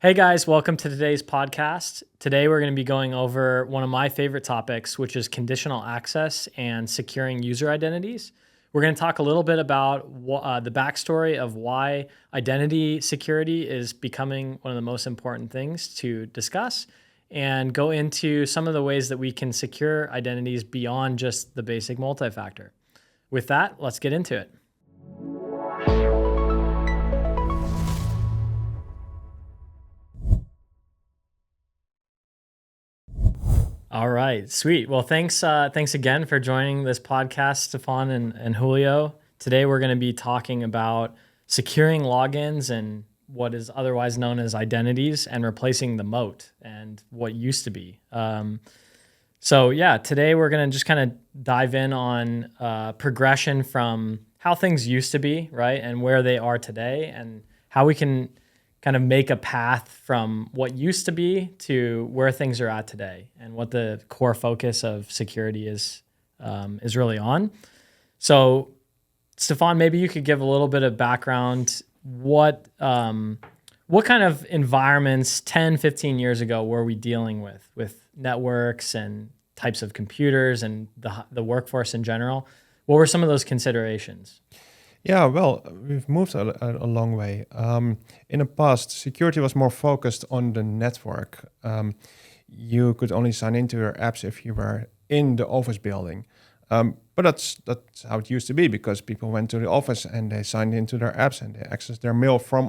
Hey guys, welcome to today's podcast. Today we're going to be going over one of my favorite topics, which is conditional access and securing user identities. We're going to talk a little bit about the backstory of why identity security is becoming one of the most important things to discuss, and go into some of the ways that we can secure identities beyond just the basic multi-factor. With that, let's get into it. All right, sweet. Well, thanks again for joining this podcast, Stefan and Julio. Today we're going to be talking about securing logins and what is otherwise known as identities, and replacing the moat and what used to be. Today we're going to just kind of dive in on progression from how things used to be, right, and where they are today, and how we can kind of make a path from what used to be to where things are at today, and what the core focus of security is really on. So, Stefan, maybe you could give a little bit of background. What kind of environments 10, 15 years ago were we dealing with networks and types of computers and the workforce in general? What were some of those considerations? Yeah, well, we've moved a long way. In the past, security was more focused on the network. You could only sign into your apps if you were in the office building. But that's how it used to be, because people went to the office and they signed into their apps and they accessed their mail from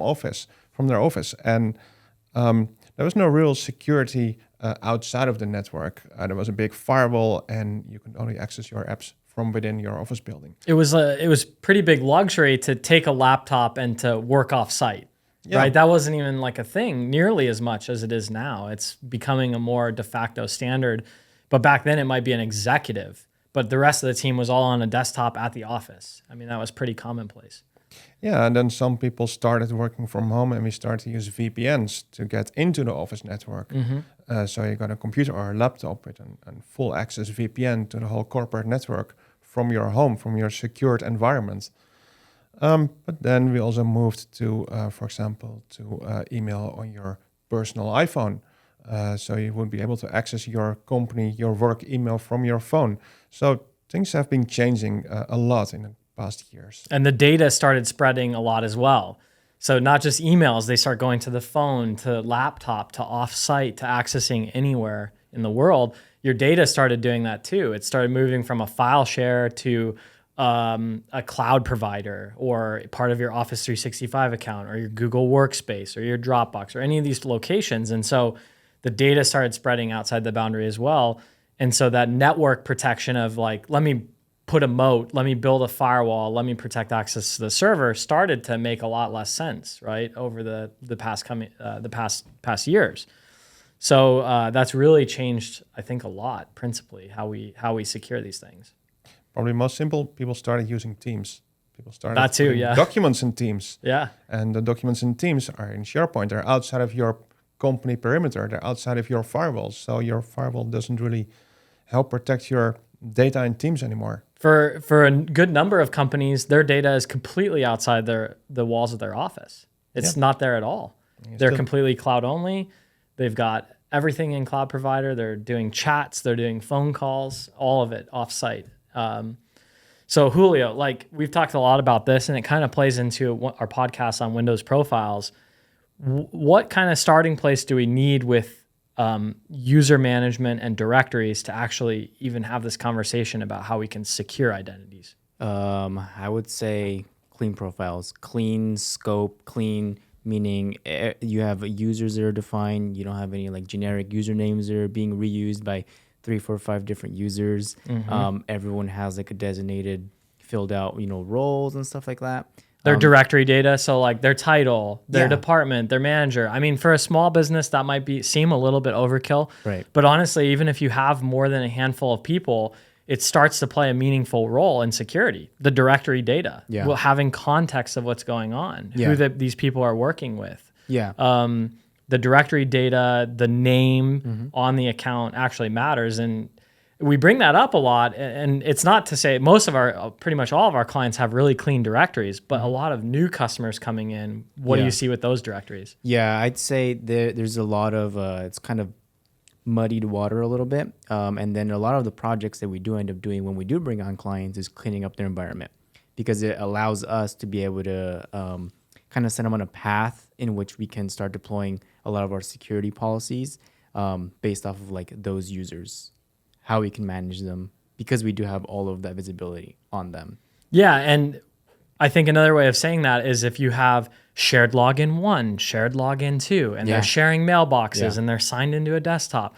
their office. And there was no real security outside of the network. There was a big firewall, and you could only access your apps from within your office building. It was pretty big luxury to take a laptop and to work off site, right? That wasn't even like a thing nearly as much as it is now. It's becoming a more de facto standard. But back then it might be an executive, but the rest of the team was all on a desktop at the office. I mean, that was pretty commonplace. Yeah, and then some people started working from home, and we started to use VPNs to get into the office network. So you got a computer or a laptop with an full access VPN to the whole corporate network from your home, from your secured environment. But then we also moved to, for example, to email on your personal iPhone. So you would be able to access your company, your work email from your phone. So things have been changing a lot in the past years. And the data started spreading a lot as well. So not just emails, they start going to the phone, to laptop, to offsite, to accessing anywhere in the world. Your data started doing that too. It started moving from a file share to a cloud provider, or part of your Office 365 account, or your Google Workspace, or your Dropbox, or any of these locations. And so the data started spreading outside the boundary as well. And so that network protection of like, let me put a moat, let me build a firewall, let me protect access to the server, started to make a lot less sense, right, over the past years. So that's really changed, I think, a lot. Principally, how we secure these things. Probably most simple, people started using Teams. People started that too, putting yeah. documents in Teams. Yeah. And the documents in Teams are in SharePoint. They're outside of your company perimeter. They're outside of your firewall. So your firewall doesn't really help protect your data in Teams anymore. For a good number of companies, their data is completely outside the walls of their office. It's not there at all. They're completely cloud only. They've got everything in cloud provider. They're doing chats. They're doing phone calls. All of it offsite. So Julio, like we've talked a lot about this, and it kind of plays into our podcast on Windows profiles. What kind of starting place do we need with user management and directories to actually even have this conversation about how we can secure identities? I would say clean profiles, clean scope, clean meaning you have users that are defined. You don't have any like generic usernames that are being reused by 3, 4, 5 different users. Everyone has like a designated, filled out, roles and stuff like that. Their directory data, so like their title, their department, their manager. I mean, for a small business, that might seem a little bit overkill. Right. But honestly, even if you have more than a handful of people, it starts to play a meaningful role in security. The directory data, having context of what's going on, who these people are working with. The directory data, the name on the account actually matters. And we bring that up a lot, and it's not to say most of our, pretty much all of our clients have really clean directories, but a lot of new customers coming in, what do Yeah. you see with those directories? Yeah, I'd say there's a lot of it's kind of muddied water a little bit, and then a lot of the projects that we do end up doing when we do bring on clients is cleaning up their environment, because it allows us to be able to kind of send them on a path in which we can start deploying a lot of our security policies based off of like those users, how we can manage them, because we do have all of that visibility on them. Yeah, and I think another way of saying that is if you have shared login 1, shared login 2, and Yeah. they're sharing mailboxes Yeah. and they're signed into a desktop,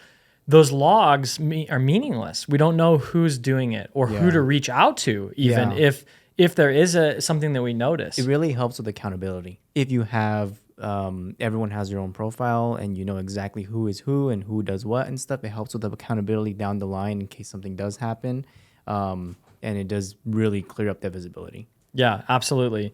those logs are meaningless. We don't know who's doing it or who Yeah. to reach out to, even Yeah. if there is something that we notice. It really helps with accountability. If you have everyone has their own profile and you know exactly who is who and who does what and stuff, it helps with the accountability down the line in case something does happen, and it does really clear up that visibility. Yeah, absolutely.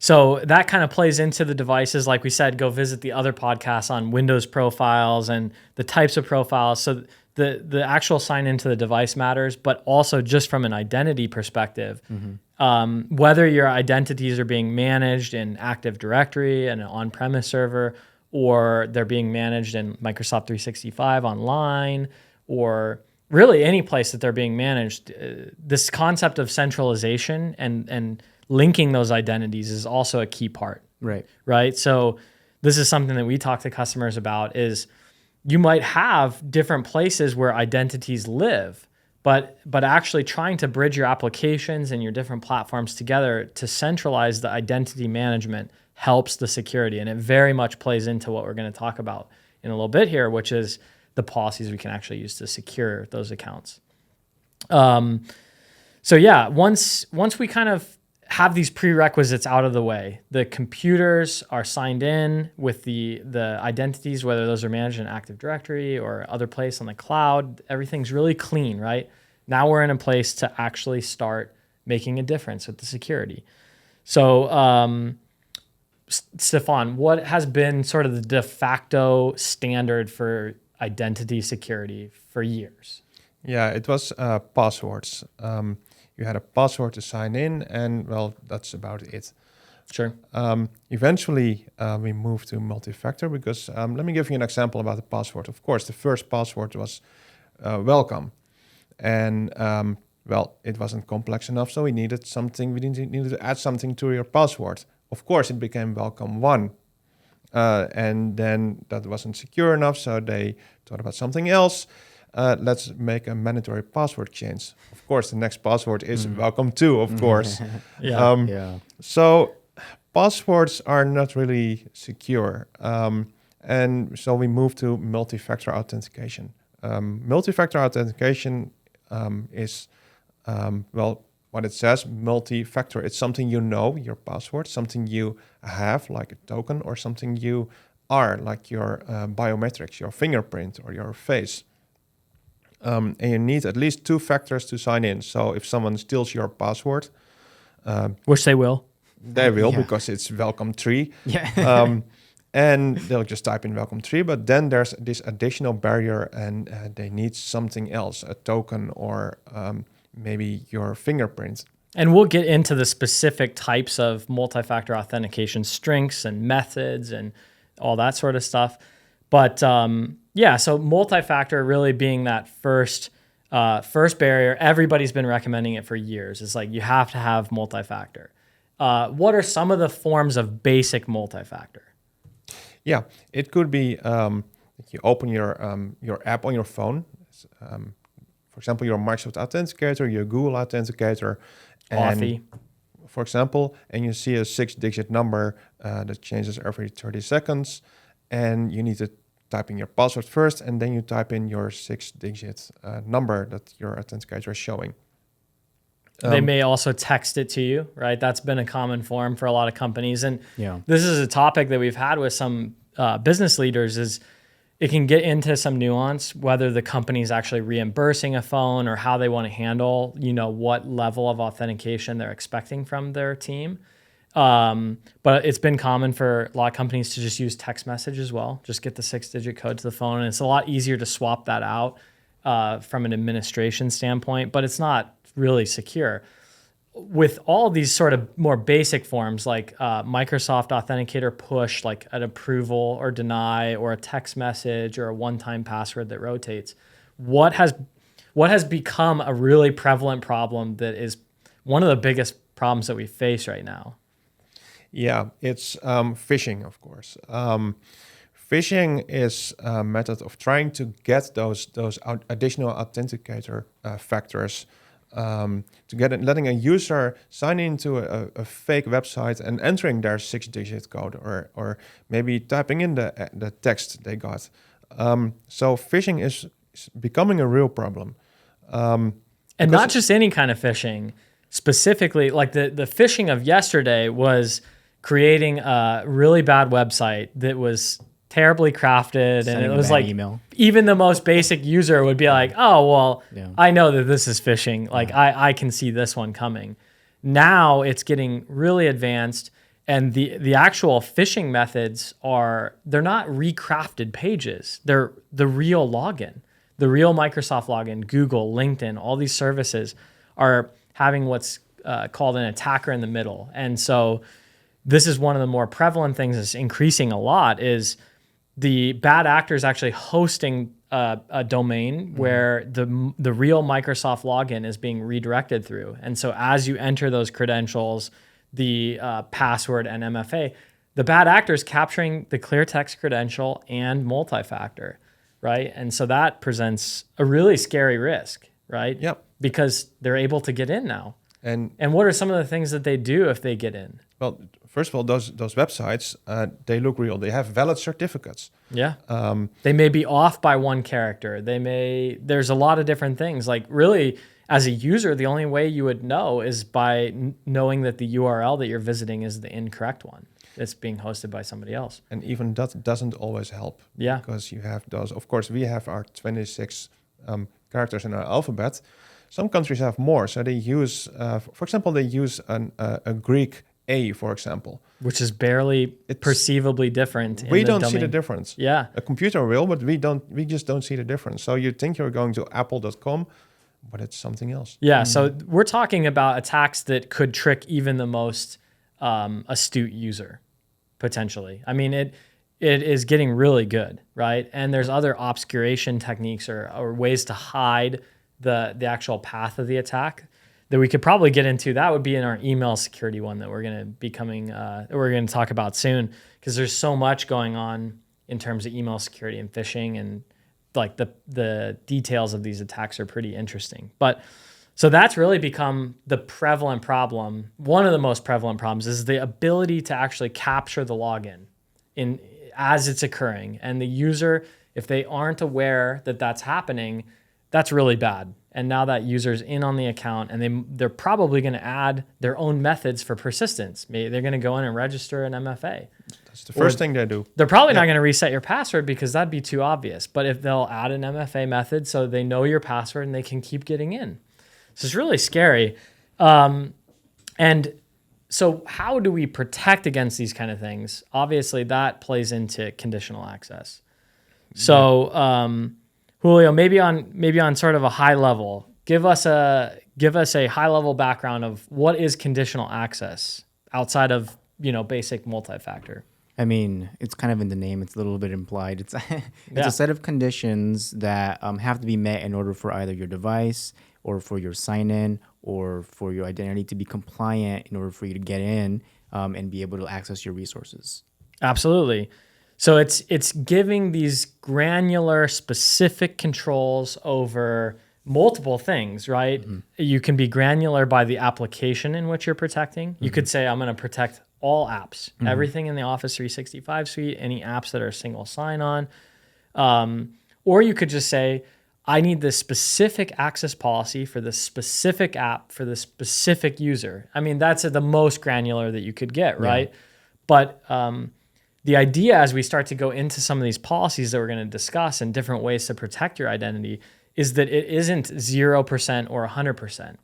So that kind of plays into the devices. Like we said, go visit the other podcasts on Windows profiles and the types of profiles. So the actual sign into the device matters, but also just from an identity perspective, whether your identities are being managed in Active Directory and an on-premise server, or they're being managed in Microsoft 365 online, or really any place that they're being managed, this concept of centralization and linking those identities is also a key part, Right. right? So this is something that we talk to customers about is you might have different places where identities live, but actually trying to bridge your applications and your different platforms together to centralize the identity management helps the security. And it very much plays into what we're going to talk about in a little bit here, which is the policies we can actually use to secure those accounts. So yeah, once we kind of have these prerequisites out of the way, the computers are signed in with the identities, whether those are managed in Active Directory or other place on the cloud, everything's really clean, right? Now we're in a place to actually start making a difference with the security. So Stefan, what has been sort of the de facto standard for identity security for years? Yeah, it was passwords. You had a password to sign in, and well, that's about it. Sure. Eventually, we moved to multi-factor because let me give you an example about the password. Of course, the first password was welcome, and well, it wasn't complex enough, so we needed something. We needed to add something to your password. Of course, it became welcome 1, and then that wasn't secure enough, so they thought about something else. Let's make a mandatory password change. Of course, the next password is welcome 2, of course. Yeah. Yeah. So passwords are not really secure. And so we moved to multi-factor authentication. Multi-factor authentication is, well, what it says, multi-factor. It's something you know, your password, something you have, like a token, or something you are, like your biometrics, your fingerprint or your face. And you need at least 2 factors to sign in. So if someone steals your password, Which they will. they will, Yeah. because it's welcome 3. Yeah. And they'll just type in welcome 3. But then there's this additional barrier, and they need something else, a token or maybe your fingerprint. And we'll get into the specific types of multi-factor authentication strengths and methods and all that sort of stuff. But yeah, so multi-factor really being that first barrier. Everybody's been recommending it for years. It's like you have to have multi-factor. What are some of the forms of basic multi-factor? Yeah, it could be you open your app on your phone. For example, your Microsoft Authenticator, your Google Authenticator, and Authy. for example, and you see a 6-digit number that changes every 30 seconds, and you need to type in your password first, and then you type in your 6-digit number that your authenticator is showing. They may also text it to you, right? That's been a common form for a lot of companies. And Yeah. this is a topic that we've had with some business leaders is it can get into some nuance, whether the company is actually reimbursing a phone or how they want to handle, what level of authentication they're expecting from their team. But it's been common for a lot of companies to just use text message as well. Just get the 6-digit code to the phone. And it's a lot easier to swap that out from an administration standpoint, but it's not really secure. With all these sort of more basic forms like Microsoft Authenticator push, like an approval or deny, or a text message or a one-time password that rotates, what has become a really prevalent problem that is one of the biggest problems that we face right now? Yeah, it's phishing, of course. Phishing is a method of trying to get those additional authenticator factors to get it, letting a user sign into a fake website and entering their 6-digit code, or maybe typing in the text they got. So phishing is becoming a real problem. And not just any kind of phishing. Specifically, like the phishing of yesterday was creating a really bad website that was terribly crafted, and it was like email. Even the most basic user would be like, oh, well, I know that this is phishing. Like I can see this one coming. Now it's getting really advanced, and the actual phishing methods they're not recrafted pages. They're the real login, the real Microsoft login, Google, LinkedIn, all these services are having what's called an attacker in the middle. And so this is one of the more prevalent things that's increasing a lot, is the bad actors actually hosting a domain where the real Microsoft login is being redirected through. And so as you enter those credentials, the password and MFA, the bad actors capturing the clear text credential and multi-factor, right? And so that presents a really scary risk, right? Yep. Because they're able to get in now. And what are some of the things that they do if they get in? well, first of all, those websites, they look real. They have valid certificates. Yeah. They may be off by one character. There's a lot of different things. Like really, as a user, the only way you would know is by knowing that the URL that you're visiting is the incorrect one. It's being hosted by somebody else. And even that doesn't always help. Yeah. Because you have those, of course, we have our 26 characters in our alphabet. Some countries have more. So they use, for example, they use a Greek A, for example. Which is barely perceivably different. We don't see the difference. Yeah. A computer will, but we just don't see the difference. So you think you're going to apple.com, but it's something else. Yeah, so we're talking about attacks that could trick even the most astute user, potentially. I mean, it is getting really good, right? And there's other obscuration techniques or ways to hide the actual path of the attack that we could probably get into. That would be in our email security one that we're going to be we're going to talk about soon, because there's so much going on in terms of email security and phishing, and like the details of these attacks are pretty interesting. But so that's really become the prevalent problem. One of the most prevalent problems is the ability to actually capture the login as it's occurring. And the user, if they aren't aware that that's happening, that's really bad. And now that user's in on the account, and they're probably going to add their own methods for persistence. Maybe they're going to go in and register an MFA. That's the first thing they do. They're probably not going to reset your password because that'd be too obvious. But if they'll add an MFA method so they know your password and they can keep getting in. So it's really scary. And so how do we protect against these kind of things? Obviously, that plays into conditional access. So Julio, maybe on sort of a high level, give us a high level background of what is conditional access outside of basic multi-factor. I mean, it's kind of in the name. It's a little bit implied. It's a set of conditions that have to be met in order for either your device or for your sign-in or for your identity to be compliant in order for you to get in and be able to access your resources. Absolutely. So it's giving these granular, specific controls over multiple things, right? Mm-hmm. You can be granular by the application in which you're protecting. You could say, I'm going to protect all apps, everything in the Office 365 suite, any apps that are single sign-on. Or you could just say, I need this specific access policy for this specific app for this specific user. I mean, that's the most granular that you could get, right? Yeah. But the idea as we start to go into some of these policies that we're going to discuss and different ways to protect your identity is that it isn't 0% or 100%.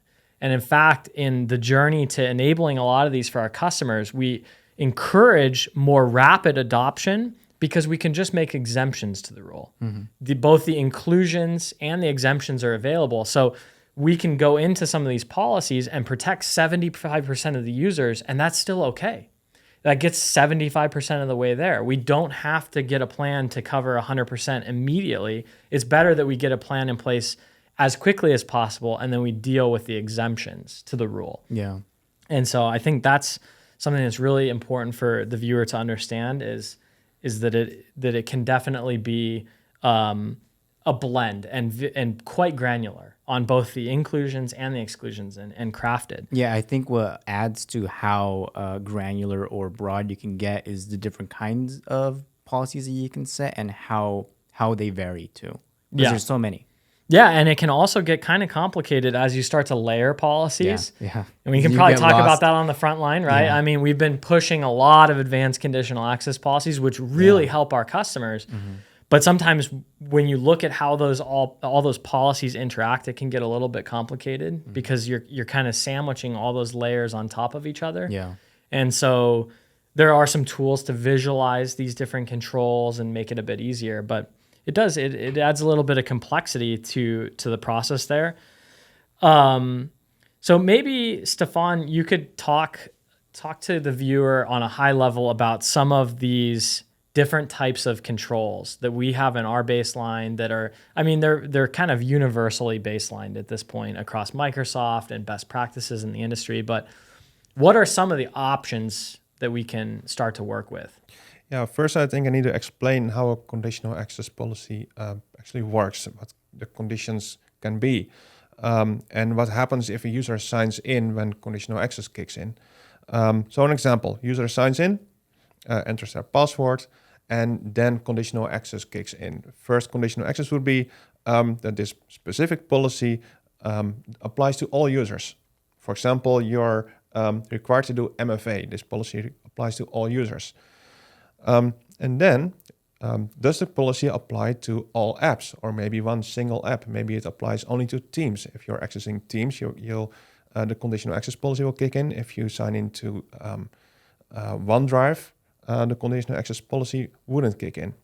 And in fact, in the journey to enabling a lot of these for our customers, we encourage more rapid adoption because we can just make exemptions to the rule. Both the inclusions and the exemptions are available. So we can go into some of these policies and protect 75% of the users, and that's still okay. That gets 75% of the way there. We don't have to get a plan to cover 100% immediately. It's better that we get a plan in place as quickly as possible, and then we deal with the exemptions to the rule. Yeah. And so I think that's something that's really important for the viewer to understand is that it can definitely be a blend and quite granular on both the inclusions and the exclusions and crafted. Yeah, I think what adds to how granular or broad you can get is the different kinds of policies that you can set and how they vary too. Because there's so many. Yeah, and it can also get kind of complicated as you start to layer policies. Yeah. And we can probably talk about that on the front line, right? Yeah. I mean, we've been pushing a lot of advanced conditional access policies, which really help our customers. But sometimes when you look at how those all those policies interact, it can get a little bit complicated because you're kind of sandwiching all those layers on top of each other. Yeah. And so there are some tools to visualize these different controls and make it a bit easier, but it adds a little bit of complexity to the process there. So maybe Stefan, you could talk to the viewer on a high level about some of these different types of controls that we have in our baseline that are, I mean, they're kind of universally baselined at this point across Microsoft and best practices in the industry. But what are some of the options that we can start to work with? Yeah, first I think I need to explain how a conditional access policy actually works, what the conditions can be, and what happens if a user signs in when conditional access kicks in. So an example, user signs in, enters their password, and then conditional access kicks in. First conditional access would be that this specific policy applies to all users. For example, you're required to do MFA. This policy applies to all users. And then, does the policy apply to all apps or maybe one single app? Maybe it applies only to Teams. If you're accessing Teams, the conditional access policy will kick in. If you sign into OneDrive, the conditional access policy wouldn't kick in.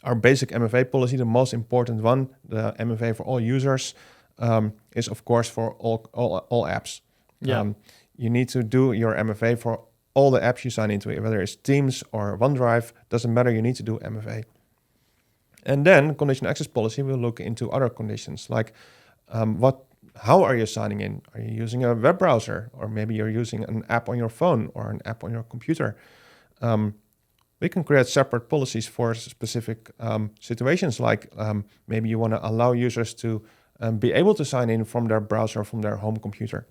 Our basic MFA policy, the most important one, the MFA for all users, is of course for all apps. Yeah. You need to do your MFA for all the apps you sign into, whether it's Teams or OneDrive, doesn't matter, you need to do MFA. And then conditional access policy will look into other conditions, like how are you signing in? Are you using a web browser? Or maybe you're using an app on your phone or an app on your computer. We can create separate policies for specific situations, like maybe you want to allow users to be able to sign in from their browser, from their home computer.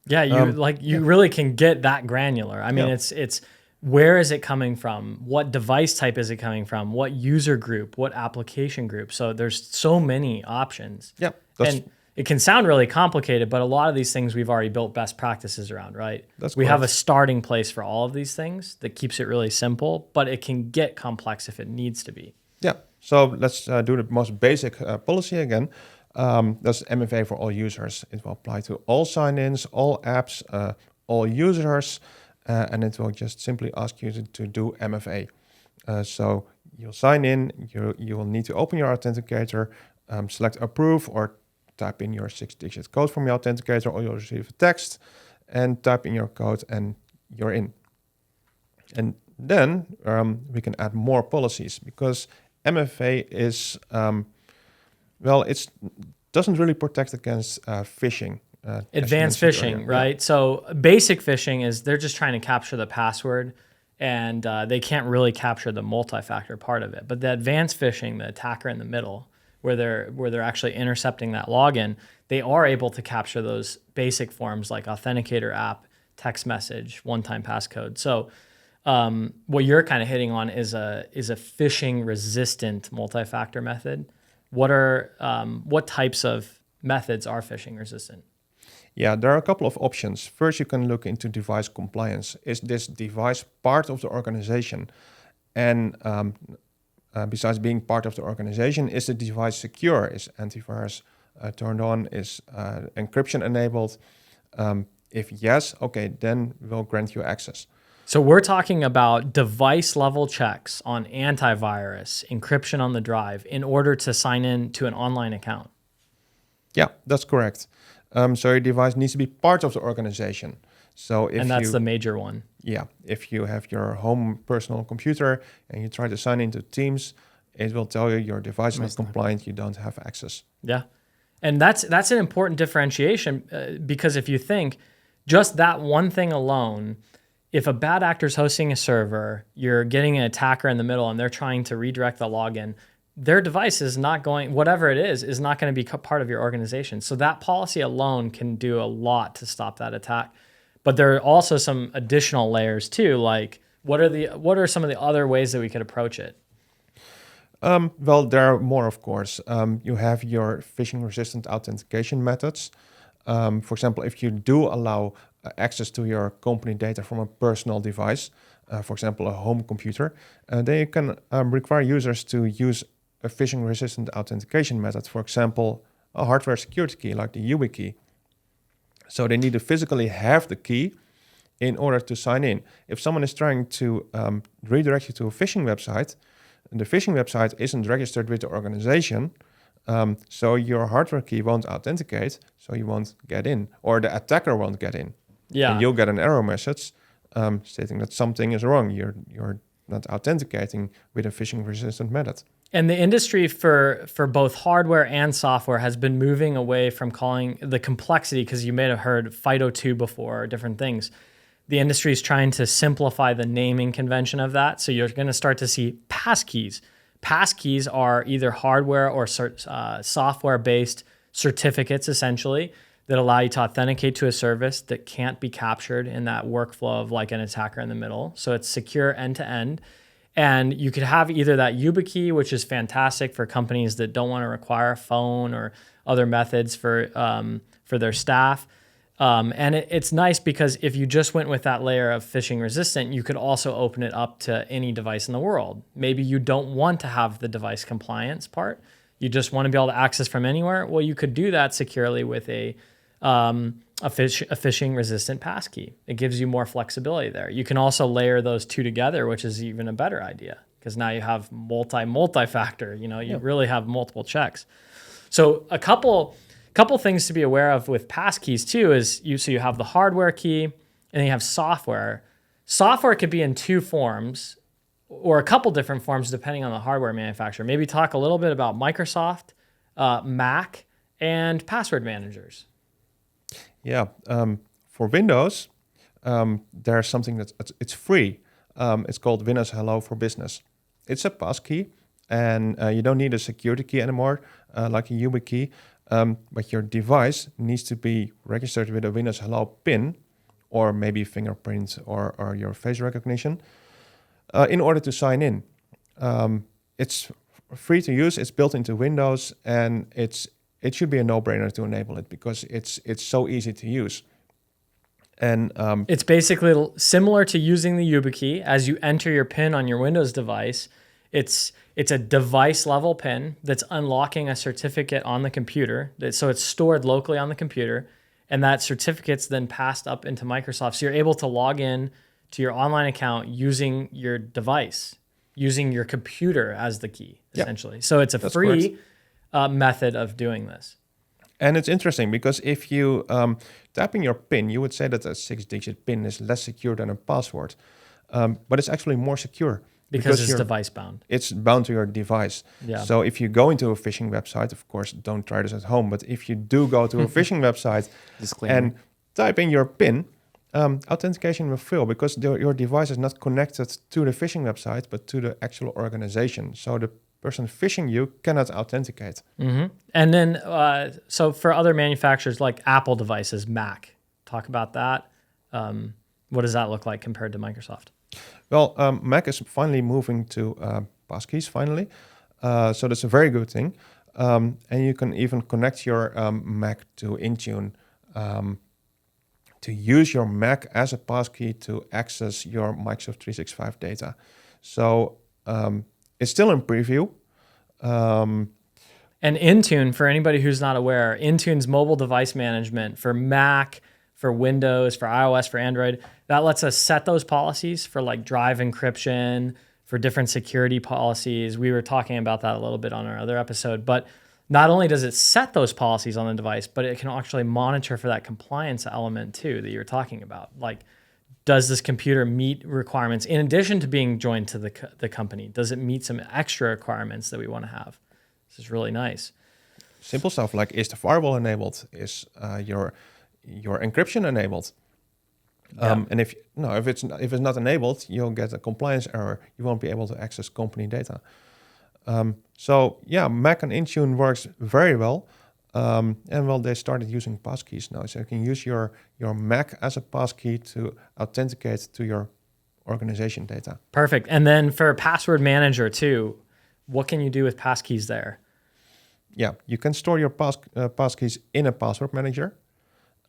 Yeah, you really can get that granular. I mean, it's where is it coming from? What device type is it coming from? What user group? What application group? So there's so many options. Yeah, and it can sound really complicated, but a lot of these things we've already built best practices around, right? We have a starting place for all of these things that keeps it really simple, but it can get complex if it needs to be. Yeah, so let's do the most basic policy again. That's MFA for all users. It will apply to all sign-ins, all apps, all users, and it will just simply ask you to do MFA. So you'll sign in, you will need to open your authenticator, select approve, or type in your 6-digit code from your authenticator, or you'll receive a text, and type in your code, and you're in. And then we can add more policies, because MFA is... it doesn't really protect against phishing. Advanced phishing, right? Yeah. So basic phishing is they're just trying to capture the password, and they can't really capture the multi-factor part of it. But the advanced phishing, the attacker in the middle, where they're actually intercepting that login, they are able to capture those basic forms like authenticator app, text message, one-time passcode. So what you're kind of hitting on is a phishing resistant multi-factor method. What types of methods are phishing resistant? Yeah, there are a couple of options. First, you can look into device compliance. Is this device part of the organization? And besides being part of the organization, is the device secure? Is antivirus turned on? Is encryption enabled? If yes, okay, then we'll grant you access. So we're talking about device level checks on antivirus, encryption on the drive in order to sign in to an online account. Yeah, that's correct. So your device needs to be part of the organization. So if And that's you, the major one. yeah, if you have your home personal computer and you try to sign into Teams, it will tell you your device is not compliant, you don't have access. Yeah. And that's an important differentiation because if you think just that one thing alone, if a bad actor's hosting a server, you're getting an attacker in the middle and they're trying to redirect the login, their device is not going, whatever it is not going to be part of your organization. So that policy alone can do a lot to stop that attack. But there are also some additional layers too, like what are some of the other ways that we could approach it? Well, there are more, of course. You have your phishing-resistant authentication methods. For example, if you do allow access to your company data from a personal device, for example, a home computer, then you can require users to use a phishing-resistant authentication method. For example, a hardware security key like the YubiKey. So they need to physically have the key in order to sign in. If someone is trying to redirect you to a phishing website, and the phishing website isn't registered with the organization, so your hardware key won't authenticate, so you won't get in, or the attacker won't get in. Yeah. And you'll get an error message stating that something is wrong. You're not authenticating with a phishing-resistant method. And the industry for both hardware and software has been moving away from calling the complexity, because you may have heard FIDO2 before, or different things. The industry is trying to simplify the naming convention of that. So you're going to start to see passkeys. Passkeys are either hardware or software-based certificates, essentially, that allow you to authenticate to a service that can't be captured in that workflow of like an attacker in the middle. So it's secure end-to-end. And you could have either that YubiKey, which is fantastic for companies that don't want to require a phone or other methods for their staff. And it's nice because if you just went with that layer of phishing resistant, you could also open it up to any device in the world. Maybe you don't want to have the device compliance part. You just want to be able to access from anywhere. Well, you could do that securely with a phishing resistant passkey. It gives you more flexibility there. You can also layer those two together, which is even a better idea because now you have multi-factor. You really have multiple checks. So a couple things to be aware of with passkeys too is you have the hardware key and then you have software. Software could be in two forms or a couple different forms depending on the hardware manufacturer. Maybe talk a little bit about Microsoft, Mac, and password managers. Yeah, for Windows, there's something it's free. It's called Windows Hello for Business. It's a passkey, and you don't need a security key anymore, like a YubiKey. But your device needs to be registered with a Windows Hello PIN, or maybe fingerprint or your face recognition, in order to sign in. It's free to use. It's built into Windows, and it should be a no-brainer to enable it because it's so easy to use. And it's basically similar to using the YubiKey. As you enter your PIN on your Windows device, it's a device level PIN that's unlocking a certificate on the computer. So it's stored locally on the computer, and that certificate's then passed up into Microsoft. So you're able to log in to your online account using your device, using your computer as the key, essentially. Yep. So it's a free method of doing this. And it's interesting because if you type in your PIN, you would say that a 6-digit PIN is less secure than a password. But it's actually more secure. Because it's device bound. It's bound to your device. Yeah. So if you go into a phishing website, of course, don't try this at home. But if you do go to a phishing website and type in your PIN, authentication will fail because your device is not connected to the phishing website, but to the actual organization. So the person phishing you cannot authenticate. Mm-hmm. And then, so for other manufacturers like Apple devices, Mac, talk about that. What does that look like compared to Microsoft? Well, Mac is finally moving to passkeys, finally. So that's a very good thing. And you can even connect your Mac to Intune to use your Mac as a passkey to access your Microsoft 365 data. So it's still in preview. And Intune, for anybody who's not aware, Intune's mobile device management for Mac, for Windows, for iOS, for Android. That lets us set those policies for like drive encryption, for different security policies. We were talking about that a little bit on our other episode, but not only does it set those policies on the device, but it can actually monitor for that compliance element too that you're talking about. Like, does this computer meet requirements in addition to being joined to the company? Does it meet some extra requirements that we want to have? This is really nice. Simple stuff like, is the firewall enabled? Is your encryption enabled? And if it's not enabled, you'll get a compliance error. You won't be able to access company data. So yeah, Mac and Intune works very well. And well, they started using passkeys now, so you can use your Mac as a passkey to authenticate to your organization data. Perfect. And then for password manager too, what can you do with passkeys there? Yeah, you can store your passkeys in a password manager.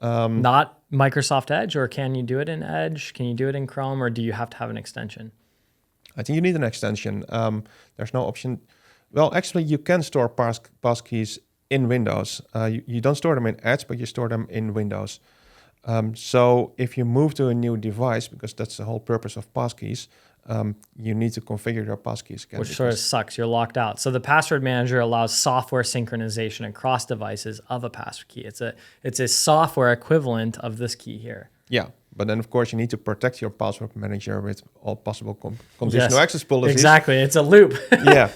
Not Microsoft Edge, or can you do it in Edge? Can you do it in Chrome, or do you have to have an extension? I think you need an extension. There's no option. Well, actually, you can store passkeys in Windows. You don't store them in Edge, but you store them in Windows. So if you move to a new device, because that's the whole purpose of passkeys, you need to configure your passkeys again. Which sort of sucks. You're locked out. So the password manager allows software synchronization across devices of a passkey. It's a software equivalent of this key here. Yeah, but then of course you need to protect your password manager with all possible conditional access policies. Exactly. It's a loop. Yeah.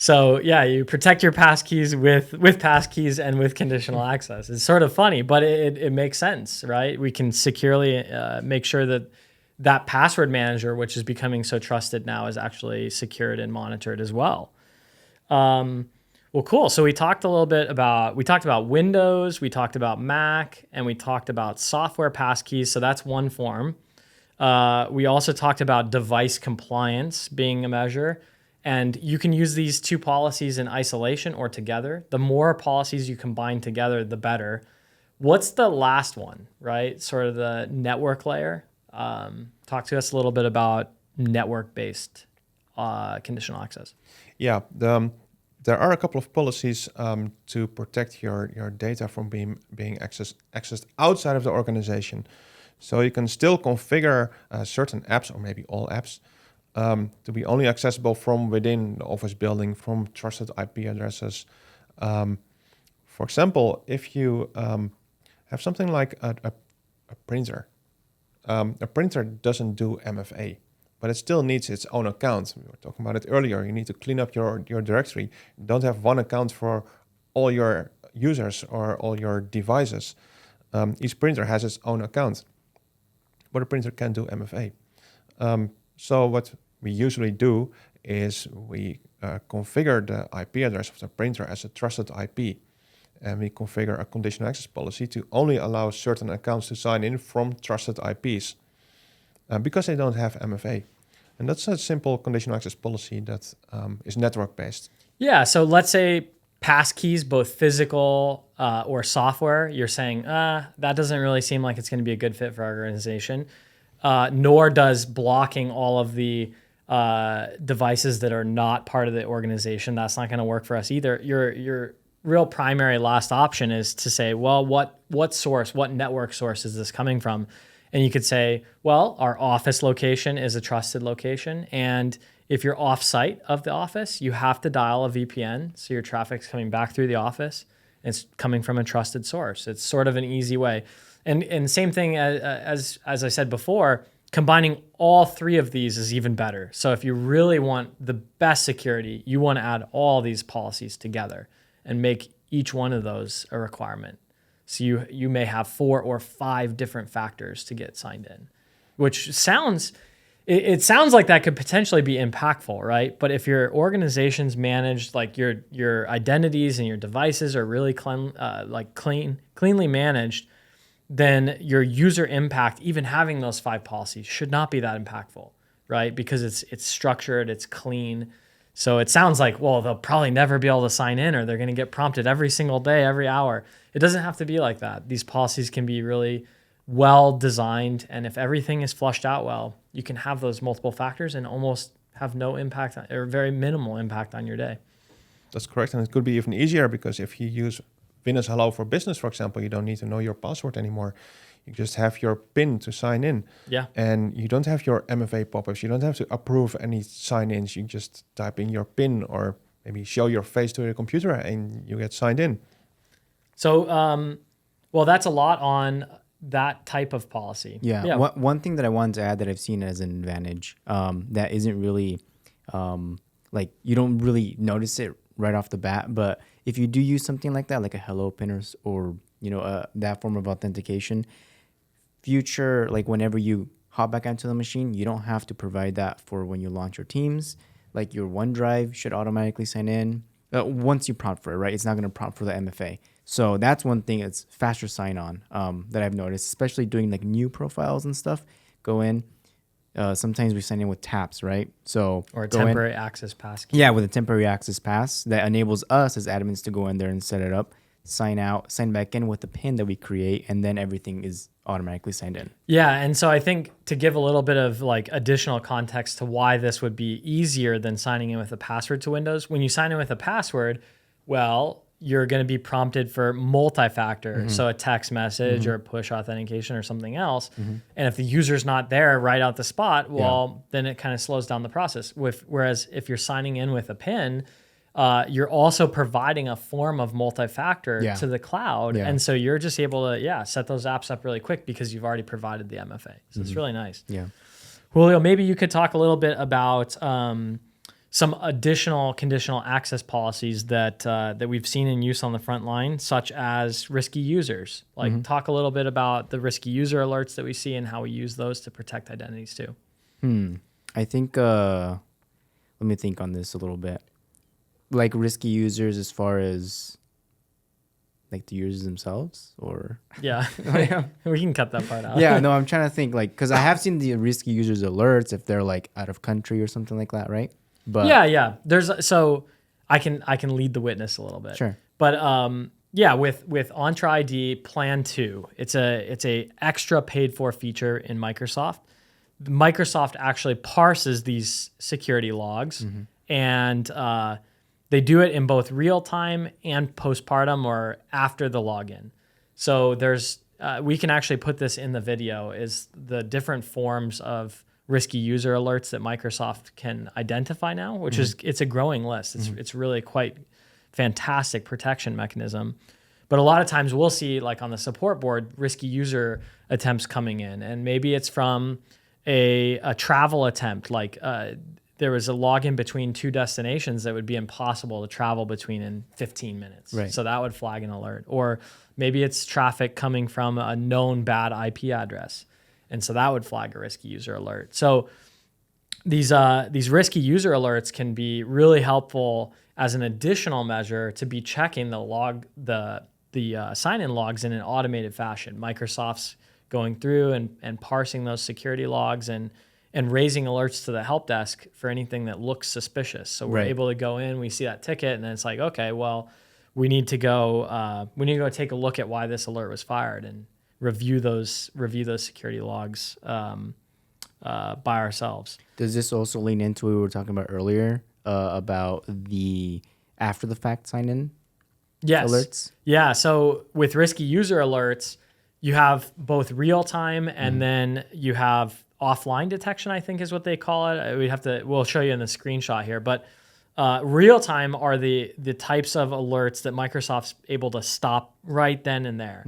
So yeah, you protect your passkeys with passkeys and with conditional access. It's sort of funny, but it makes sense, right? We can securely make sure that password manager, which is becoming so trusted now, is actually secured and monitored as well. Well, cool. So we talked about Windows, we talked about Mac, and we talked about software passkeys. So that's one form. We also talked about device compliance being a measure. And you can use these two policies in isolation or together. The more policies you combine together, the better. What's the last one, right? Sort of the network layer. Talk to us a little bit about network-based conditional access. Yeah, there are a couple of policies to protect your data from being accessed outside of the organization. So you can still configure certain apps, or maybe all apps, to be only accessible from within the office building, from trusted IP addresses. For example, if you have something like a printer, a printer doesn't do MFA, but it still needs its own account. We were talking about it earlier. You need to clean up your directory. You don't have one account for all your users or all your devices. Each printer has its own account, but a printer can do MFA. So what we usually do is we configure the IP address of the printer as a trusted IP, and we configure a conditional access policy to only allow certain accounts to sign in from trusted IPs because they don't have MFA. And that's a simple conditional access policy that is network-based. Yeah, so let's say passkeys, both physical or software, you're saying, that doesn't really seem like it's going to be a good fit for our organization. Nor does blocking all of the devices that are not part of the organization. That's not going to work for us either. Your real primary last option is to say, well, what source, what network source is this coming from? And you could say, well, our office location is a trusted location. And if you're off-site of the office, you have to dial a VPN. So your traffic's coming back through the office. It's coming from a trusted source. It's sort of an easy way. And same thing as I said before, combining all three of these is even better. So if you really want the best security, you want to add all these policies together and make each one of those a requirement. So you may have 4 or 5 different factors to get signed in, which sounds like that could potentially be impactful, right? But if your organization's managed, like your identities and your devices are really cleanly managed, then your user impact, even having those 5 policies, should not be that impactful, right? Because it's structured, it's clean. So it sounds like, well, they'll probably never be able to sign in, or they're going to get prompted every single day, every hour. It doesn't have to be like that. These policies can be really well designed, and if everything is flushed out well, you can have those multiple factors and almost have no impact or very minimal impact on your day. That's correct, and it could be even easier because if you use PIN is hello for business, for example, you don't need to know your password anymore. You just have your PIN to sign in. Yeah. And you don't have your MFA pop-ups. You don't have to approve any sign-ins. You just type in your PIN or maybe show your face to your computer and you get signed in. So, well, that's a lot on that type of policy. Yeah. One thing that I wanted to add that I've seen as an advantage that isn't really like you don't really notice it right off the bat, but if you do use something like that, like a hello pin or you know that form of authentication, future like whenever you hop back onto the machine, you don't have to provide that for when you launch your Teams. Like your OneDrive should automatically sign in once you prompt for it, right? It's not going to prompt for the MFA. So that's one thing. It's faster sign on that I've noticed, especially doing like new profiles and stuff. Go in. Sometimes we sign in with taps, right? So or a temporary access pass key. Yeah, with a temporary access pass that enables us as admins to go in there and set it up, sign out, sign back in with the PIN that we create, and then everything is automatically signed in. Yeah, and so I think to give a little bit of like additional context to why this would be easier than signing in with a password to Windows, when you sign in with a password, well, you're going to be prompted for multi-factor, so a text message or a push authentication or something else. And if the user's not there right out the spot, well, then it kind of slows down the process. Whereas if you're signing in with a PIN, you're also providing a form of multi-factor to the cloud. And so you're just able to, set those apps up really quick because you've already provided the MFA. So it's really nice. Yeah. Julio, maybe you could talk a little bit about some additional conditional access policies that we've seen in use on the front line, such as risky users. Like talk a little bit about the risky user alerts that we see and how we use those to protect identities too. I think, let me think on this a little bit. Like risky users as far as like the users themselves or? Yeah, we can cut that part out. Yeah, no, I'm trying to think like, cause I have seen the risky users alerts if they're like out of country or something like that, right? But yeah. So I can lead the witness a little bit. Sure. But with Entra ID Plan 2, it's a extra paid for feature in Microsoft. Microsoft actually parses these security logs and they do it in both real time and postpartum or after the login. So there's we can actually put this in the video is the different forms of risky user alerts that Microsoft can identify now, which is it's a growing list. It's really quite fantastic protection mechanism. But a lot of times we'll see like on the support board risky user attempts coming in, and maybe it's from a travel attempt. Like there was a login between two destinations that would be impossible to travel between in 15 minutes. Right. So that would flag an alert. Or maybe it's traffic coming from a known bad IP address. And so that would flag a risky user alert. So these risky user alerts can be really helpful as an additional measure to be checking the sign-in logs in an automated fashion. Microsoft's going through and parsing those security logs and raising alerts to the help desk for anything that looks suspicious. So we're able to go in, we see that ticket, and then it's like, okay, well, we need to go take a look at why this alert was fired and review those security logs by ourselves. Does this also lean into what we were talking about earlier about the after the fact sign-in alerts? Yeah. So with risky user alerts, you have both real time and then you have offline detection, I think is what they call it. We'll show you in the screenshot here, but real time are the types of alerts that Microsoft's able to stop right then and there.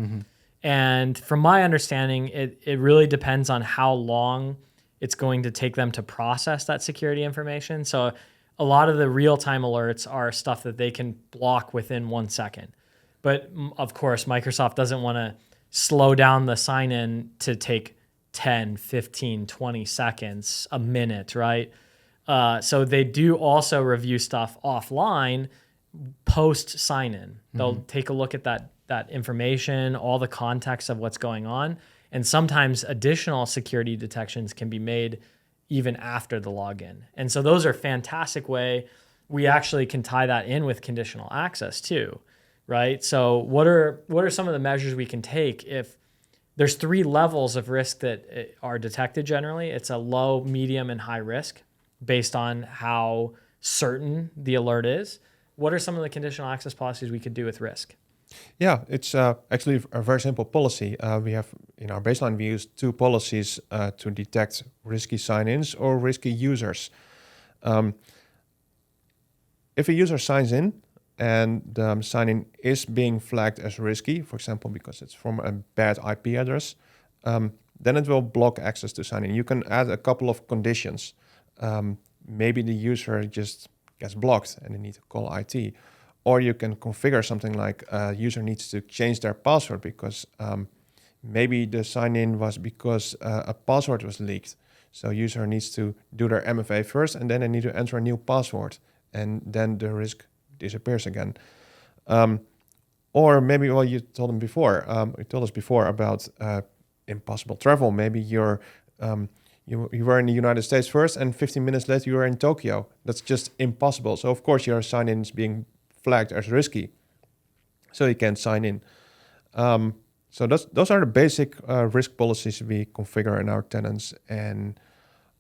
And from my understanding, it really depends on how long it's going to take them to process that security information. So a lot of the real-time alerts are stuff that they can block within 1 second. But of course, Microsoft doesn't want to slow down the sign-in to take 10, 15, 20 seconds, a minute, right? So they do also review stuff offline post sign-in. They'll take a look at that information, all the context of what's going on, and sometimes additional security detections can be made even after the login. And so those are a fantastic way. We actually can tie that in with conditional access too, right? So what are some of the measures we can take if there's 3 levels of risk that are detected generally? It's a low, medium, and high risk based on how certain the alert is. What are some of the conditional access policies we could do with risk? Yeah, it's actually a very simple policy. We have in our baseline, we use two policies to detect risky sign-ins or risky users. Um, if a user signs in and the sign-in is being flagged as risky, for example, because it's from a bad IP address, then it will block access to sign-in. You can add a couple of conditions. Maybe the user just gets blocked and they need to call IT. Or you can configure something like a user needs to change their password because maybe the sign-in was because a password was leaked. So user needs to do their MFA first and then they need to enter a new password. And then the risk disappears again. Or maybe, well, you told us before about impossible travel. Maybe you were in the United States first, and 15 minutes later you were in Tokyo. That's just impossible. So of course your sign-in is being flagged as risky, so you can't sign in. So those are the basic risk policies we configure in our tenants, and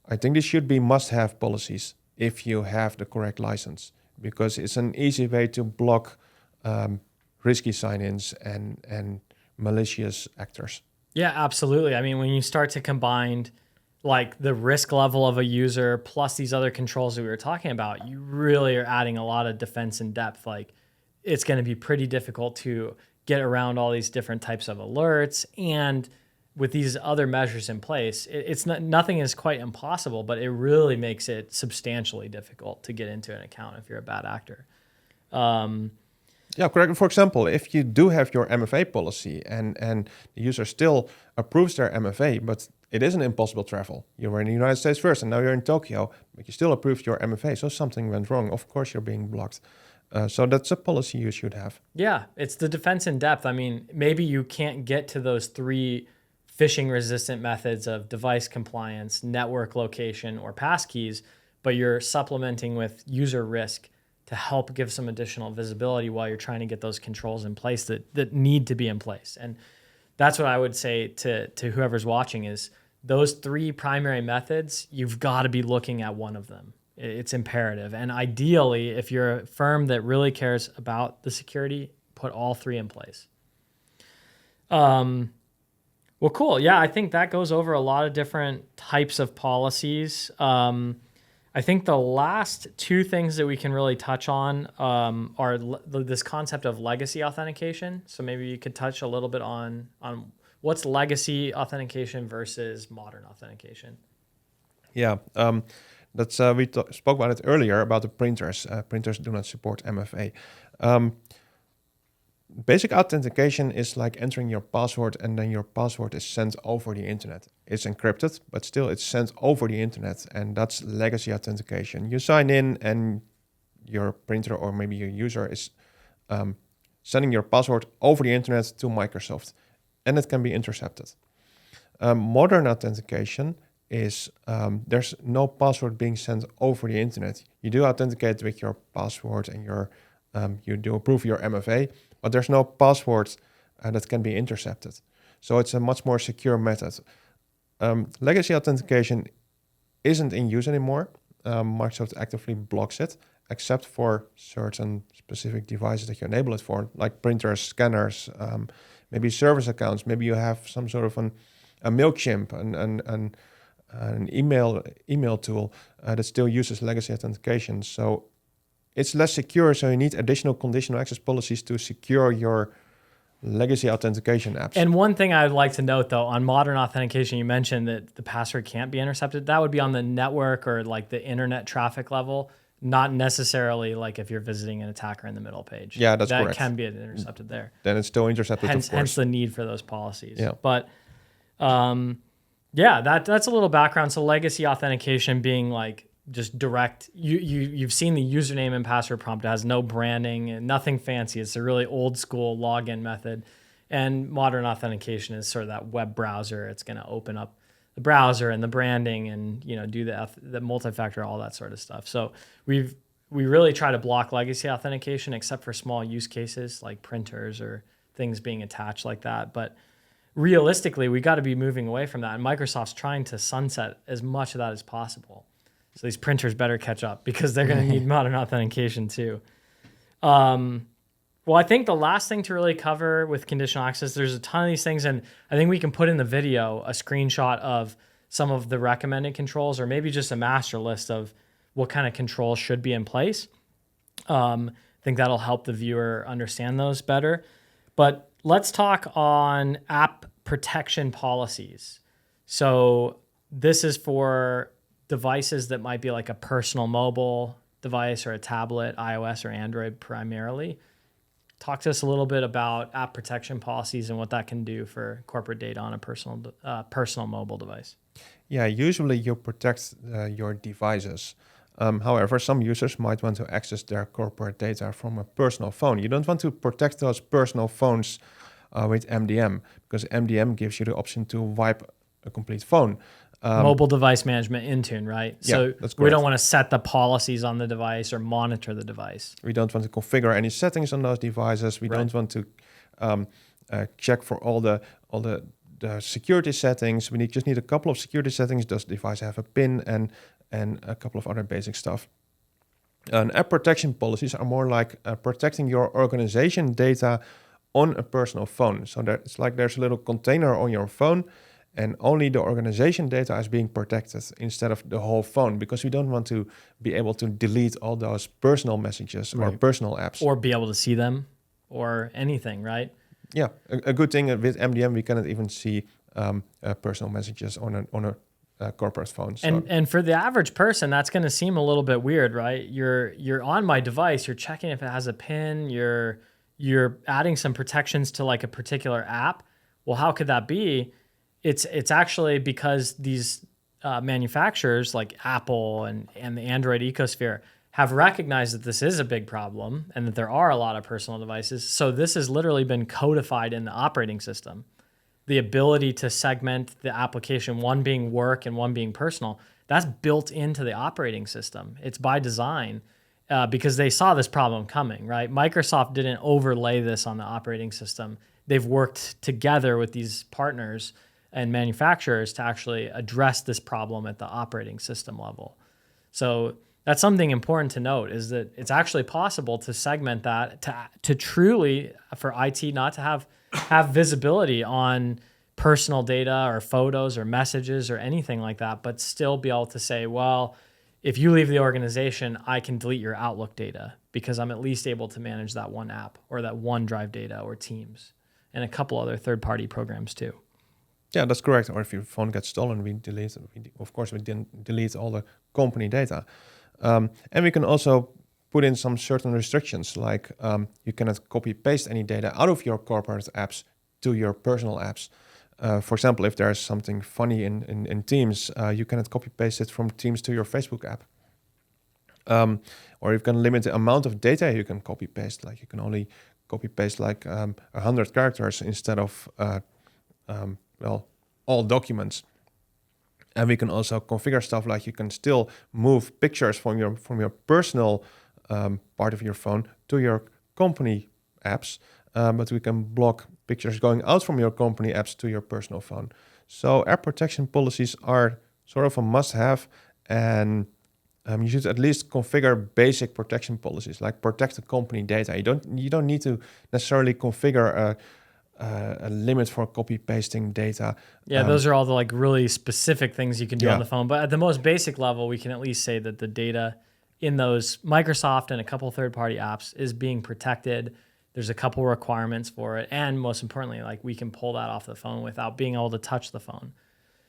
I think these should be must-have policies if you have the correct license, because it's an easy way to block risky sign-ins and malicious actors. Yeah, absolutely. I mean, when you start to combine like the risk level of a user plus these other controls that we were talking about, you really are adding a lot of defense and depth. Like it's going to be pretty difficult to get around all these different types of alerts. And with these other measures in place, it's not, nothing is quite impossible, but it really makes it substantially difficult to get into an account if you're a bad actor. Yeah, correct. For example, if you do have your MFA policy and the user still approves their MFA, but it is an impossible travel. You were in the United States first and now you're in Tokyo, but you still approved your MFA. So something went wrong. Of course, you're being blocked. So that's a policy you should have. Yeah, it's the defense in depth. I mean, maybe you can't get to those three phishing resistant methods of device compliance, network location, or passkeys, but you're supplementing with user risk to help give some additional visibility while you're trying to get those controls in place that need to be in place. And that's what I would say to whoever's watching is those three primary methods, you've got to be looking at one of them. It's imperative. And ideally, if you're a firm that really cares about the security, put all three in place. Well, cool. Yeah, I think that goes over a lot of different types of policies. I think the last two things that we can really touch on are this concept of legacy authentication. So maybe you could touch a little bit on what's legacy authentication versus modern authentication. Yeah, that's we spoke about it earlier about the printers. Printers do not support MFA. Basic authentication is like entering your password and then your password is sent over the internet. It's encrypted, but still it's sent over the internet, and that's legacy authentication. You sign in and your printer or maybe your user is sending your password over the internet to Microsoft, and it can be intercepted. Modern authentication is there's no password being sent over the internet. You do authenticate with your password and your you do approve your MFA, but there's no password that can be intercepted. So it's a much more secure method. Legacy authentication isn't in use anymore. Microsoft actively blocks it, except for certain specific devices that you enable it for, like printers, scanners, maybe service accounts. Maybe you have some sort of a MailChimp, an email tool that still uses legacy authentication. So it's less secure, so you need additional conditional access policies to secure your legacy authentication apps. And one thing I'd like to note, though, on modern authentication, you mentioned that the password can't be intercepted. That would be on the network or like the internet traffic level, not necessarily like if you're visiting an attacker in the middle page. Yeah, that's that correct. That can be intercepted there. Then it's still intercepted, hence, of course. Hence the need for those policies. Yeah. But yeah, that's a little background. So legacy authentication being like just direct. You've seen the username and password prompt. It has no branding and nothing fancy. It's a really old school login method. And modern authentication is sort of that web browser. It's going to open up the browser and the branding and do the multi-factor, all that sort of stuff. So we really try to block legacy authentication except for small use cases like printers or things being attached like that. But realistically, we got to be moving away from that. And Microsoft's trying to sunset as much of that as possible. So these printers better catch up because they're going to need modern authentication too. Well, Well, I think the last thing to really cover with conditional access, there's a ton of these things, and I think we can put in the video a screenshot of some of the recommended controls, or maybe just a master list of what kind of controls should be in place. I think that'll help the viewer understand those better. But let's talk on app protection policies. So this is for devices that might be like a personal mobile device or a tablet, iOS or Android primarily. Talk to us a little bit about app protection policies and what that can do for corporate data on a personal mobile device. Yeah, usually you protect your devices. However, some users might want to access their corporate data from a personal phone. You don't want to protect those personal phones with MDM, because MDM gives you the option to wipe a complete phone. Mobile device management in Tune, right? Yeah, So that's we don't correct. want to set the policies on the device or monitor the device. We don't want to configure any settings on those devices. We Right. don't want to check for all the security settings. Just need a couple of security settings. Does the device have a PIN and a couple of other basic stuff? And app protection policies are more like protecting your organization data on a personal phone. So it's like there's a little container on your phone, and only the organization data is being protected instead of the whole phone, because we don't want to be able to delete all those personal messages or Right. personal apps. Or be able to see them or anything, right? Yeah, a good thing with MDM, we cannot even see personal messages on a corporate phone. So And for the average person, that's going to seem a little bit weird, right? You're on my device, you're checking if it has a PIN, you're adding some protections to like a particular app. Well, how could that be? It's actually because these manufacturers like Apple and the Android ecosphere have recognized that this is a big problem and that there are a lot of personal devices. So this has literally been codified in the operating system. The ability to segment the application, one being work and one being personal, that's built into the operating system. It's by design because they saw this problem coming, right? Microsoft didn't overlay this on the operating system. They've worked together with these partners and manufacturers to actually address this problem at the operating system level. So that's something important to note, is that it's actually possible to segment that to truly, for IT not to have visibility on personal data or photos or messages or anything like that, but still be able to say, well, if you leave the organization, I can delete your Outlook data because I'm at least able to manage that one app or that OneDrive data or Teams and a couple other third-party programs too. yeah, that's correct. Or if your phone gets stolen, we didn't delete all the company data. And we can also put in some certain restrictions, like you cannot copy paste any data out of your corporate apps to your personal apps. For example, if there's something funny in Teams, you cannot copy paste it from Teams to your Facebook app. Or you can limit the amount of data you can copy paste. Like you can only copy paste like 100 characters instead of all documents. And we can also configure stuff like you can still move pictures from your personal part of your phone to your company apps, but we can block pictures going out from your company apps to your personal phone. So app protection policies are sort of a must-have, and you should at least configure basic protection policies, like protect the company data. You don't need to necessarily configure a limit for copy pasting data. Yeah, those are all the like really specific things you can do Yeah. on the phone. But at the most basic level, we can at least say that the data in those Microsoft and a couple third-party apps is being protected. There's a couple requirements for it. And most importantly, like we can pull that off the phone without being able to touch the phone.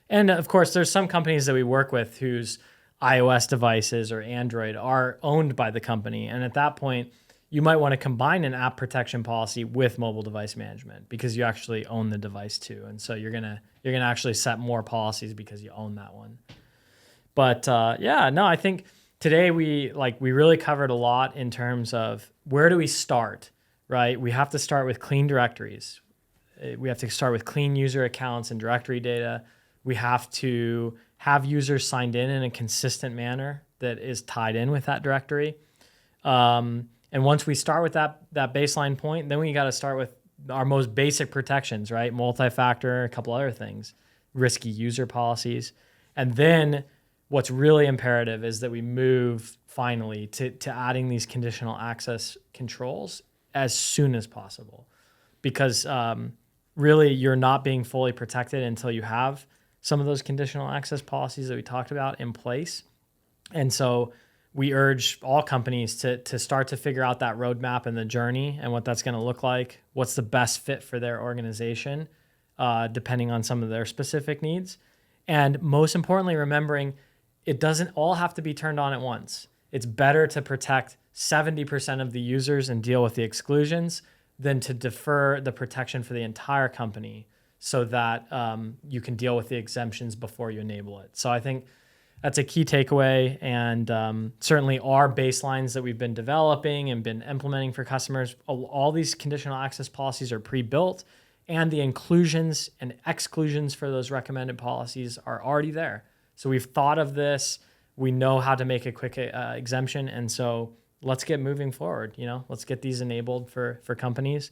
And of course, there's some companies that we work with whose iOS devices or Android are owned by the company. And at that point, you might want to combine an app protection policy with mobile device management because you actually own the device too. And so you're gonna actually set more policies because you own that one. But I think today we really covered a lot in terms of where do we start, right? We have to start with clean directories. We have to start with clean user accounts and directory data. We have to have users signed in a consistent manner that is tied in with that directory. And once we start with that baseline point, then we got to start with our most basic protections, right? Multi-factor, a couple other things, risky user policies. And then what's really imperative is that we move finally to adding these conditional access controls as soon as possible, because really you're not being fully protected until you have some of those conditional access policies that we talked about in place. And so we urge all companies to start to figure out that roadmap and the journey and what that's going to look like, what's the best fit for their organization, depending on some of their specific needs. And most importantly, remembering it doesn't all have to be turned on at once. It's better to protect 70% of the users and deal with the exclusions than to defer the protection for the entire company so that you can deal with the exemptions before you enable it. So I think that's a key takeaway. And certainly our baselines that we've been developing and been implementing for customers, all these conditional access policies are pre-built, and the inclusions and exclusions for those recommended policies are already there. So we've thought of this. We know how to make a quick exemption. And so let's get moving forward. Let's get these enabled for companies.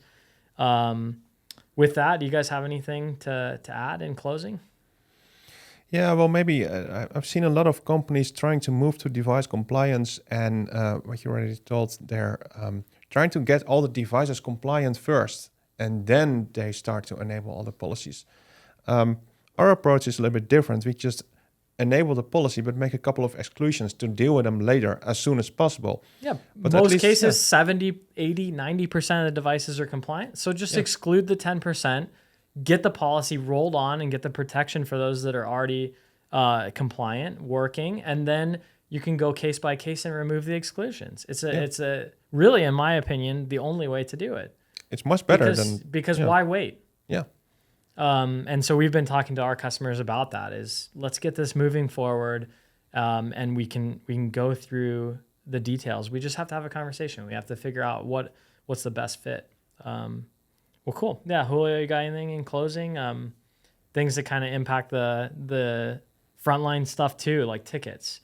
With that, do you guys have anything to add in closing? Yeah, well, maybe I've seen a lot of companies trying to move to device compliance, and what you already told, they're trying to get all the devices compliant first, and then they start to enable all the policies. Our approach is a little bit different. We just enable the policy, but make a couple of exclusions to deal with them later as soon as possible. Yeah, but most cases, 70, 80, 90% of the devices are compliant. So just exclude the 10%, get the policy rolled on and get the protection for those that are already compliant, working, and then you can go case by case and remove the exclusions. It's a really, in my opinion, the only way to do it. It's much better because why wait? Yeah. And so we've been talking to our customers about that, is let's get this moving forward, and we can go through the details. We just have to have a conversation. We have to figure out what's the best fit. Well, cool. Yeah, Julio, you got anything in closing? Things that kind of impact the frontline stuff too, like tickets.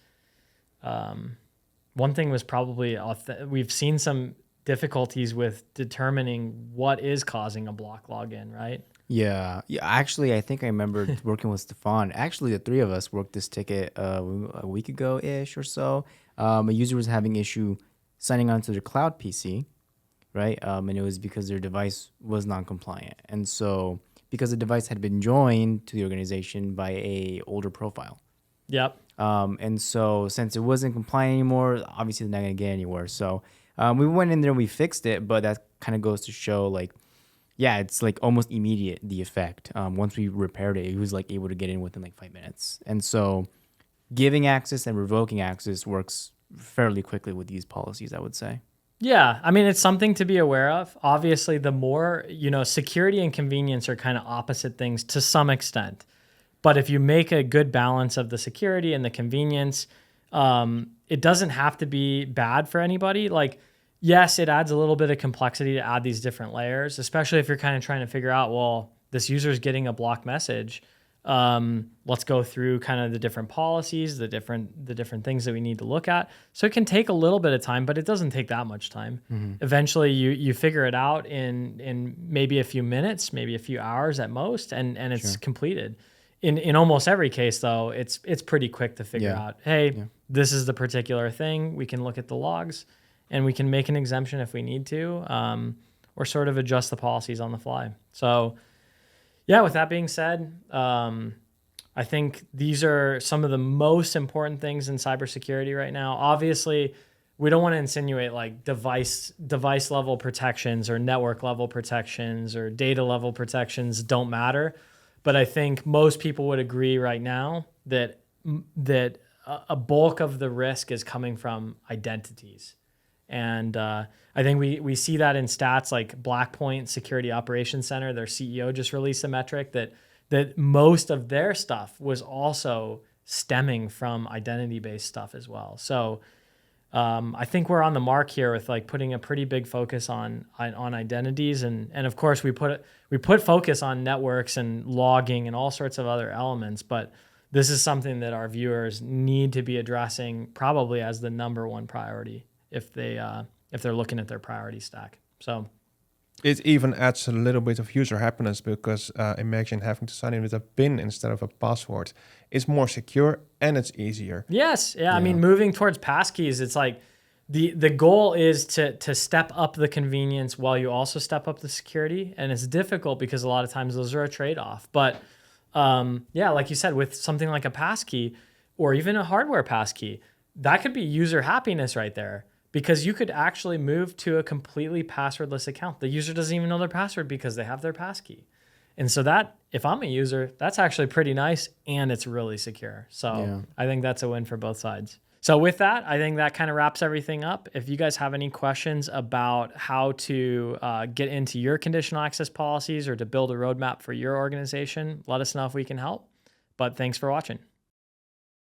One thing was probably we've seen some difficulties with determining what is causing a block login, right? Yeah. Actually, I think I remember working with Stefan. Actually, the three of us worked this ticket a week ago-ish or so. A user was having issue signing onto their cloud PC, right? And it was because their device was non-compliant. And so because the device had been joined to the organization by a older profile. Yep. And so since it wasn't compliant anymore, obviously they're not going to get anywhere. So we went in there and we fixed it, but that kind of goes to show it's like almost immediate, the effect. Once we repaired it, he was like able to get in within like 5 minutes. And so giving access and revoking access works fairly quickly with these policies, I would say. Yeah, I mean, it's something to be aware of. Obviously, the more, security and convenience are kind of opposite things to some extent. But if you make a good balance of the security and the convenience, it doesn't have to be bad for anybody. Like, yes, it adds a little bit of complexity to add these different layers, especially if you're kind of trying to figure out, well, this user is getting a block message. Let's go through kind of the different policies, the different things that we need to look at. So it can take a little bit of time, but it doesn't take that much time. Mm-hmm. Eventually, you figure it out in maybe a few minutes, maybe a few hours at most, and it's completed. In almost every case, though, it's pretty quick to figure out, hey, this is the particular thing. We can look at the logs, and we can make an exemption if we need to, or sort of adjust the policies on the fly. So, yeah, with that being said, I think these are some of the most important things in cybersecurity right now. Obviously, we don't want to insinuate like device level protections or network level protections or data level protections don't matter. But I think most people would agree right now that a bulk of the risk is coming from identities. And I think we see that in stats like Blackpoint Security Operations Center. Their CEO just released a metric that most of their stuff was also stemming from identity-based stuff as well. So I think we're on the mark here with like putting a pretty big focus on identities, and of course we put focus on networks and logging and all sorts of other elements. But this is something that our viewers need to be addressing probably as the number one priority if they're looking at their priority stack. So it even adds a little bit of user happiness because imagine having to sign in with a PIN instead of a password. It's more secure and it's easier. Yes. Yeah. I mean, moving towards passkeys, it's like The goal is to step up the convenience while you also step up the security, and it's difficult because a lot of times those are a trade-off. But yeah, like you said, with something like a passkey or even a hardware passkey, that could be user happiness right there, because you could actually move to a completely passwordless account. The user doesn't even know their password because they have their passkey. And so that, if I'm a user, that's actually pretty nice, and it's really secure. So I think that's a win for both sides. So with that, I think that kind of wraps everything up. If you guys have any questions about how to get into your conditional access policies or to build a roadmap for your organization, let us know if we can help. But thanks for watching.